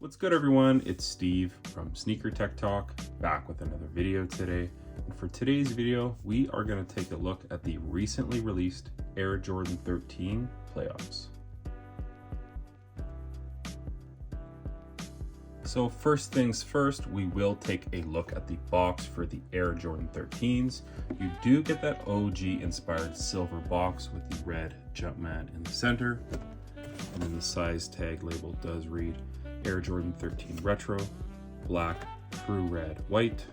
What's good, everyone? It's Steve from Sneaker Tech Talk, back with another video today. And for today's video, we are going to take a look at the recently released Air Jordan 13 playoffs. So first things first, we will take a look at the box for the Air Jordan 13s. You do get that OG inspired silver box with the red Jumpman in the center. And then the size tag label does read Air Jordan 13 Retro, black, true red, white.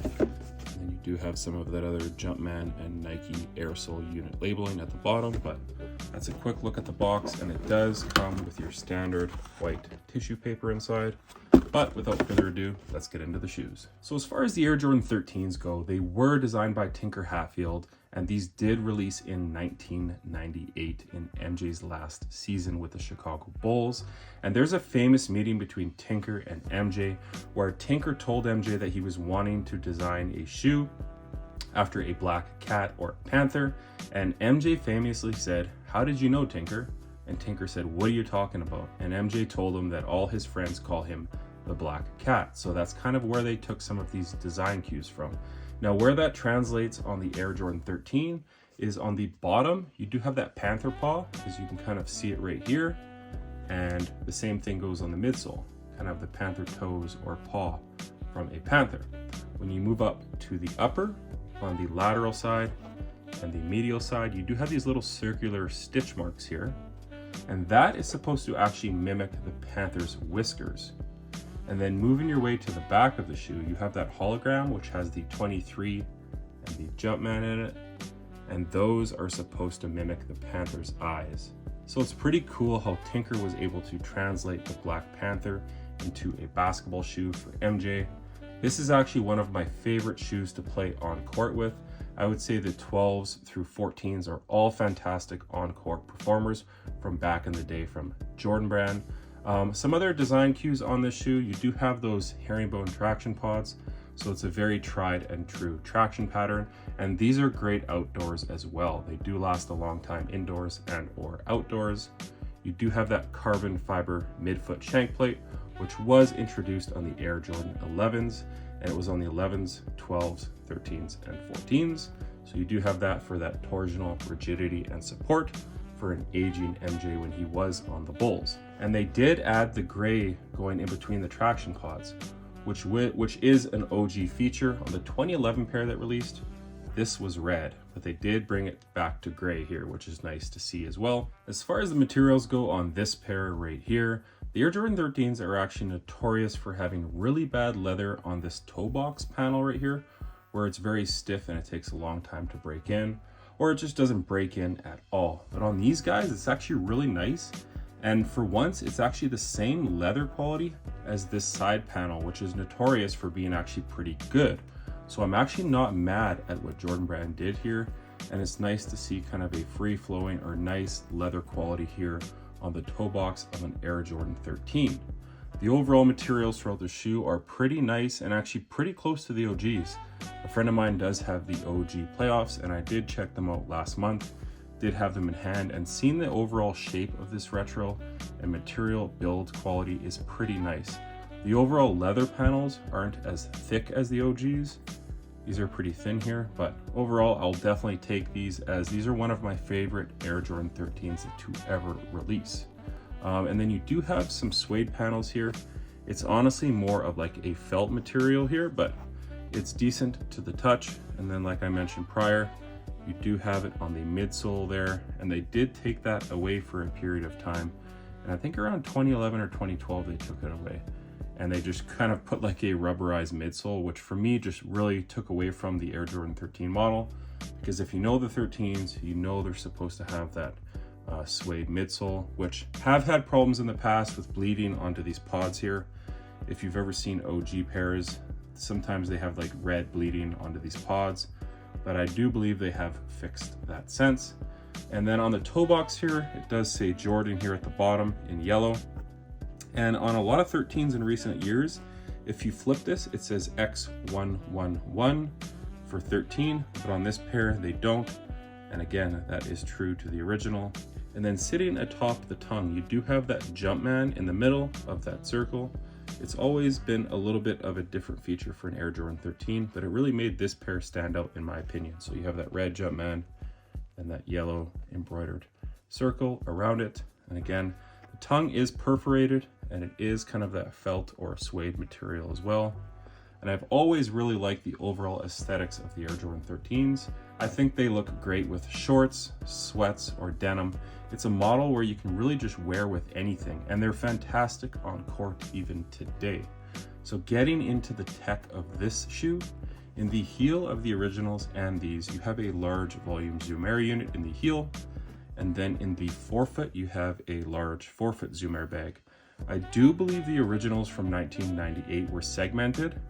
And then you do have some of that other Jumpman and Nike Airsole unit labeling at the bottom, but that's a quick look at the box, and it does come with your standard white tissue paper inside. But without further ado, let's get into the shoes. So as far as the Air Jordan 13s go, they were designed by Tinker Hatfield, and these did release in 1998 in MJ's last season with the Chicago Bulls. And there's a famous meeting between Tinker and MJ where Tinker told MJ that he was wanting to design a shoe after a black cat or panther, and MJ famously said, "How did you know, Tinker?" And Tinker said, "What are you talking about?" And MJ told him that all his friends call him the black cat. So that's kind of where they took some of these design cues from. Now, where that translates on the Air Jordan 13 is on the bottom. You do have that panther paw, as you can kind of see it right here. And the same thing goes on the midsole, kind of the panther toes or paw from a panther. When you move up to the upper, on the lateral side and the medial side, you do have these little circular stitch marks here. And that is supposed to actually mimic the panther's whiskers. And then moving your way to the back of the shoe, you have that hologram, which has the 23 and the Jumpman in it. And those are supposed to mimic the panther's eyes. So it's pretty cool how Tinker was able to translate the Black Panther into a basketball shoe for MJ. This is actually one of my favorite shoes to play on court with. I would say the 12s through 14s are all fantastic on-court performers from back in the day from Jordan Brand. Some other design cues on this shoe, you do have those herringbone traction pods. So it's a very tried and true traction pattern. And these are great outdoors as well. They do last a long time indoors and or outdoors. You do have that carbon fiber midfoot shank plate, which was introduced on the Air Jordan 11s, and it was on the 11s, 12s, 13s, and 14s. So you do have that for that torsional rigidity and support for an aging MJ when he was on the Bulls. And they did add the gray going in between the traction pods, which is an OG feature. On the 2011 pair that released, this was red, but they did bring it back to gray here, which is nice to see as well. As far as the materials go on this pair right here, the Air Jordan 13s are actually notorious for having really bad leather on this toe box panel right here, where it's very stiff and it takes a long time to break in, or it just doesn't break in at all. But on these guys, it's actually really nice. And for once, it's actually the same leather quality as this side panel, which is notorious for being actually pretty good. So I'm actually not mad at what Jordan Brand did here. And it's nice to see kind of a free flowing or nice leather quality here on the toe box of an Air Jordan 13. The overall materials throughout the shoe are pretty nice and actually pretty close to the OGs. A friend of mine does have the OG playoffs, and I did check them out last month. Did have them in hand, and seeing the overall shape of this retro and material build quality is pretty nice. The overall leather panels aren't as thick as the OGs. These are pretty thin here, but overall I'll definitely take these, as these are one of my favorite Air Jordan 13s to ever release. And then you do have some suede panels here. It's honestly more of like a felt material here, but it's decent to the touch. And then like I mentioned prior, you do have it on the midsole there, and they did take that away for a period of time. And I think around 2011 or 2012, they took it away. And they just kind of put like a rubberized midsole, which for me just really took away from the Air Jordan 13 model. Because if you know the 13s, you know they're supposed to have that suede midsole, which have had problems in the past with bleeding onto these pods here. If you've ever seen OG pairs, sometimes they have like red bleeding onto these pods. But I do believe they have fixed that since. And then on the toe box here, it does say Jordan here at the bottom in yellow. And on a lot of 13s in recent years, if you flip this, it says X111 for 13, but on this pair, they don't. And again, that is true to the original. And then sitting atop the tongue, you do have that Jumpman in the middle of that circle. It's always been a little bit of a different feature for an Air Jordan 13, but it really made this pair stand out in my opinion. So you have that red Jumpman and that yellow embroidered circle around it. And again, the tongue is perforated and it is kind of that felt or suede material as well. And I've always really liked the overall aesthetics of the Air Jordan 13s. I think they look great with shorts, sweats, or denim. It's a model where you can really just wear with anything, and they're fantastic on court even today. So getting into the tech of this shoe, in the heel of the originals and these, you have a large volume Zoom Air unit in the heel, and then in the forefoot, you have a large forefoot Zoom Air bag. I do believe the originals from 1998 were segmented,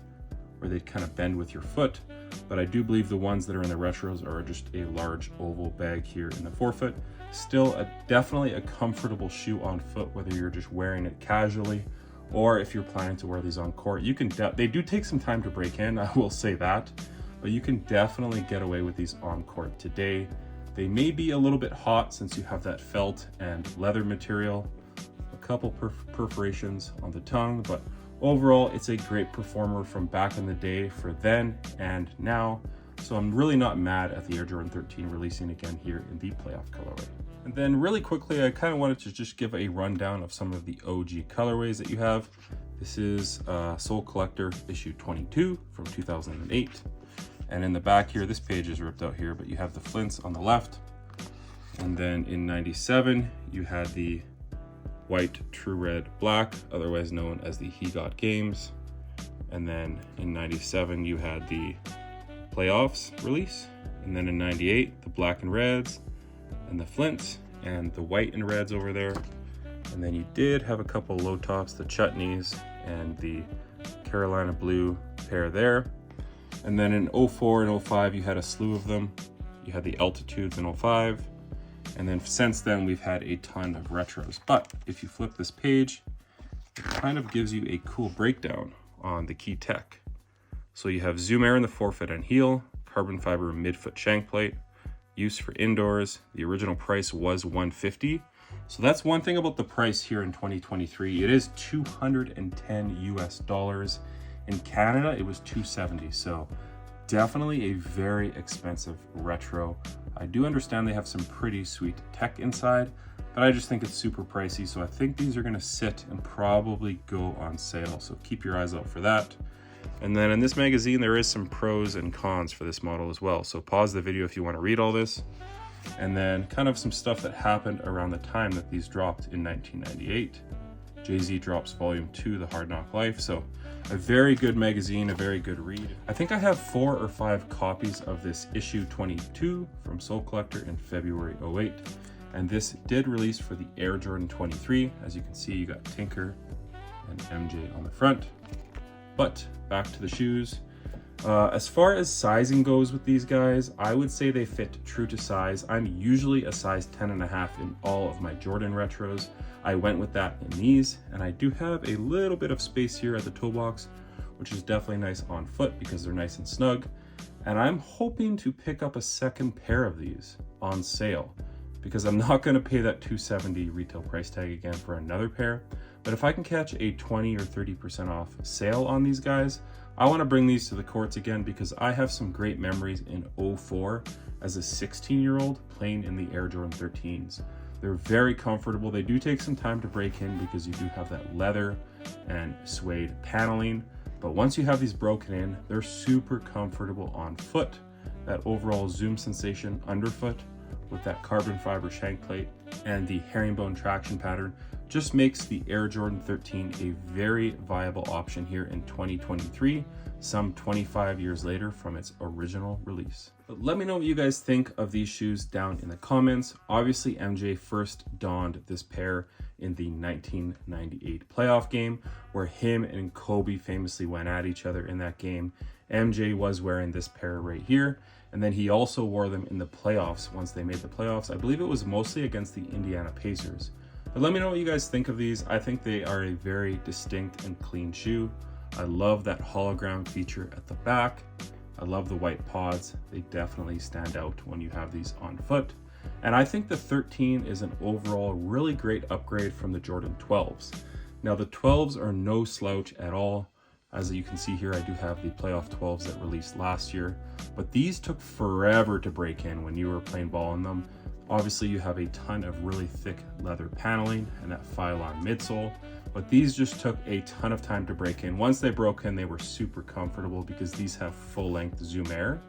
where they kind of bend with your foot, but I do believe the ones that are in the retros are just a large oval bag here in the forefoot. Still definitely a comfortable shoe on foot, whether you're just wearing it casually or if you're planning to wear these on court. You can they do take some time to break in, I will say that, but you can definitely get away with these on court today. They may be a little bit hot since you have that felt and leather material, a couple perforations on the tongue, but overall, it's a great performer from back in the day for then and now. So I'm really not mad at the Air Jordan 13 releasing again here in the playoff colorway. And then really quickly, I kind of wanted to just give a rundown of some of the OG colorways that you have. This is Soul Collector issue 22 from 2008. And in the back here, this page is ripped out here, but you have the Flints on the left. And then in 97, you had the white True Red Black, otherwise known as the He Got Games. And then in 97, you had the Playoffs release. And then in 98, the Black and Reds and the Flints and the white and reds over there. And then you did have a couple low tops, the Chutneys and the Carolina Blue pair there. And then in 04 and 05, you had a slew of them. You had the Altitudes in 05. And then since then, we've had a ton of retros. But if you flip this page, it kind of gives you a cool breakdown on the key tech. So you have Zoom Air in the forefoot and heel, carbon fiber midfoot shank plate, use for indoors. The original price was $150. So that's one thing about the price here in 2023. It is $210 US. In Canada, it was $270. So definitely a very expensive retro. I do understand they have some pretty sweet tech inside, but I just think it's super pricey. So I think these are gonna sit and probably go on sale. So keep your eyes out for that. And then in this magazine, there is some pros and cons for this model as well. So pause the video if you want to read all this. And then kind of some stuff that happened around the time that these dropped in 1998. Jay-Z drops volume 2, The Hard Knock Life. So a very good magazine, a very good read. I think I have 4 or 5 copies of this issue 22 from Soul Collector in February 08. And this did release for the Air Jordan 23. As you can see, you got Tinker and MJ on the front. But back to the shoes. As far as sizing goes with these guys, I would say they fit true to size. I'm usually a size 10.5 in all of my Jordan retros. I went with that in these, and I do have a little bit of space here at the toe box, which is definitely nice on foot because they're nice and snug. And I'm hoping to pick up a second pair of these on sale because I'm not gonna pay that $270 retail price tag again for another pair. But if I can catch a 20 or 30% off sale on these guys, I wanna bring these to the courts again because I have some great memories in 04 as a 16-year-old playing in the Air Jordan 13s. They're very comfortable. They do take some time to break in because you do have that leather and suede paneling. But once you have these broken in, they're super comfortable on foot. That overall zoom sensation underfoot with that carbon fiber shank plate and the herringbone traction pattern just makes the Air Jordan 13 a very viable option here in 2023, some 25 years later from its original release. But let me know what you guys think of these shoes down in the comments. Obviously, MJ first donned this pair in the 1998 playoff game where him and Kobe famously went at each other in that game. MJ was wearing this pair right here, and then he also wore them in the playoffs once they made the playoffs. I believe it was mostly against the Indiana Pacers. But let me know what you guys think of these. I think they are a very distinct and clean shoe. I love that hologram feature at the back. I love the white pods. They definitely stand out when you have these on foot. And I think the 13 is an overall really great upgrade from the Jordan 12s. Now the 12s are no slouch at all. As you can see here, I do have the playoff 12s that released last year, but these took forever to break in when you were playing ball in them. Obviously you have a ton of really thick leather paneling and that Phylon midsole, but these just took a ton of time to break in. Once they broke in, they were super comfortable because these have full length Zoom Air.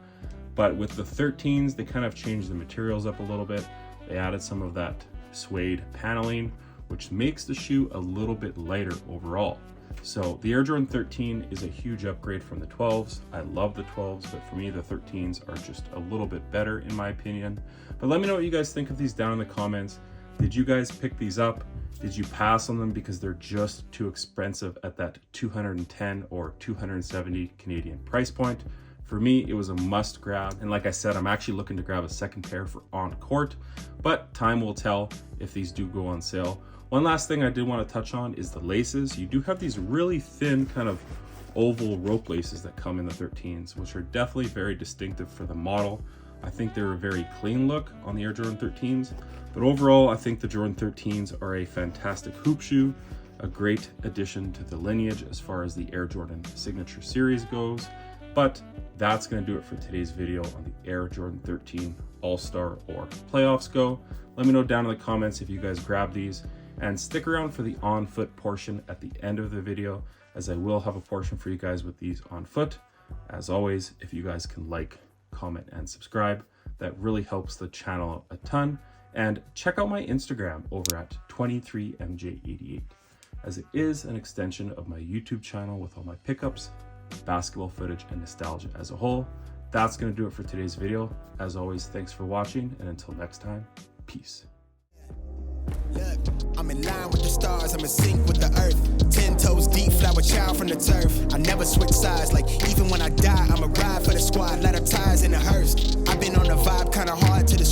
But with the 13s, they kind of changed the materials up a little bit. They added some of that suede paneling, which makes the shoe a little bit lighter overall. So the Air Jordan 13 is a huge upgrade from the 12s. I love the 12s, but for me, the 13s are just a little bit better in my opinion. But let me know what you guys think of these down in the comments. Did you guys pick these up? Did you pass on them because they're just too expensive at that 210 or 270 Canadian price point? For me, it was a must grab. And like I said, I'm actually looking to grab a second pair for on court, but time will tell if these do go on sale. One last thing I did want to touch on is the laces. You do have these really thin kind of oval rope laces that come in the 13s, which are definitely very distinctive for the model. I think they're a very clean look on the Air Jordan 13s, but overall, I think the Jordan 13s are a fantastic hoop shoe, a great addition to the lineage as far as the Air Jordan Signature Series goes. But that's going to do it for today's video on the Air Jordan 13 All-Star or Playoffs go. Let me know down in the comments if you guys grab these, and stick around for the on foot portion at the end of the video, as I will have a portion for you guys with these on foot. As always, if you guys can like, comment, and subscribe, that really helps the channel a ton. And check out my Instagram over at 23mj88, as it is an extension of my YouTube channel with all my pickups, basketball footage, and nostalgia as a whole. That's going to do it for today's video. As always, thanks for watching, and until next time, peace. Look, I'm in line with the stars, I'm in sync with the earth. 10 toes deep, flower child from the turf. I never switch sides, like even when I die, I'ma ride for the squad, let her ties in the hearse. I've been on the vibe, kinda hard to the